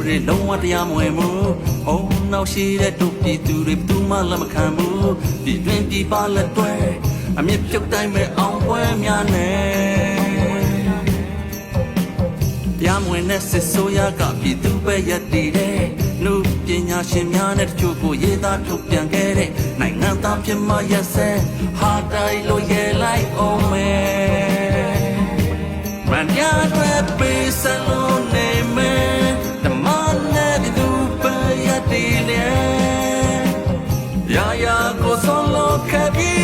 တွေလုံးဝတရားမဝင်ဘူး။အော်နောက်ရှိတဲ့တို့ပြည်သူတွေဘူးမှလက်မခံဘူး။ပြည်တွင်းပြည်ပလက်တွဲအမြင့်ပြုတ်တိုင်းမဲ့အောင်ပွဲများနဲ့တရားမဝင်တဲ့စစ်ဆိုးရကပြည်သူပဲရည်တည်တဲ့လူပညာရှင်များနဲ့တချို့ကိုရေးသားထုတ်ပြန်ခဲ့တဲ့နိုင်ငံသားဖြစ်မှရစဲဟာတိုင်းလို့ရဲလိုက်အောင်မယ်မန်ရတဲ့ပေးစလုံးနေမယ်တမန်နဲ့သူပဲရည်တည်လေရာရာကိုဆုံးလို့ခဲ့ပြီ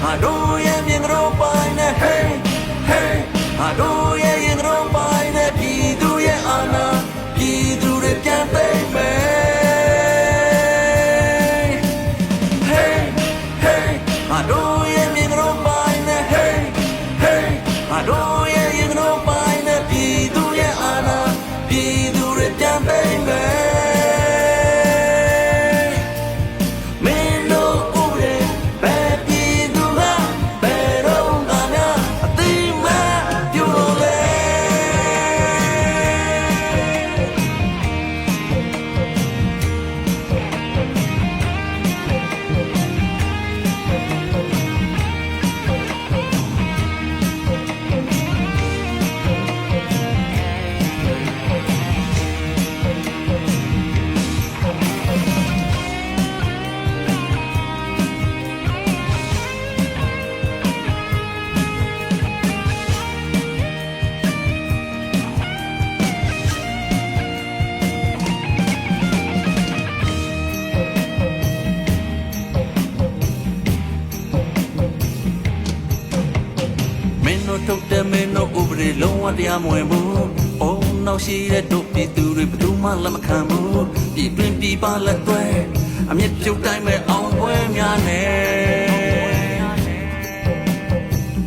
I don't hear you grow by the hey, hey. I don't hear you grow by the pidu ye ana, pidu de piante hey, hey. I don't hear you grow by the hey, hey. I don't hear you grow by the pidu ye ana, pidu de pianteထုတ်တယ်မင်းတို့ဥပဒေလုံးဝတရားမဝင်ဘူး။အော်နောက်ရှိတဲ့တို့ပြည်သူတွေဘယ်သူမှလက်မခံဘူး။ပြည်တွင်းပြည်ပလက်တွဲအမြင့်ပြုတ်တိုင်းမဲ့အောင်ပွဲများနဲ့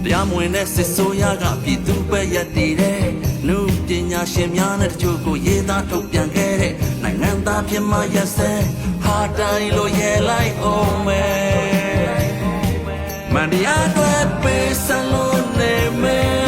တရားမဝင်တဲ့စစ်ဆိုးရကပြည်သူပဲရည်တည်တဲ့လူပညာရှင်များနဲ့တချို့ကိုရေးသားထုတ်ပြန်ခဲ့တဲ့နိုင်ငံသားဖြစ်မှရစဲဟာတိုင်းလို့ရဲလိုက်အောင်မယ်မန်ဒီယာတွေပေးစလုံးနေမယ်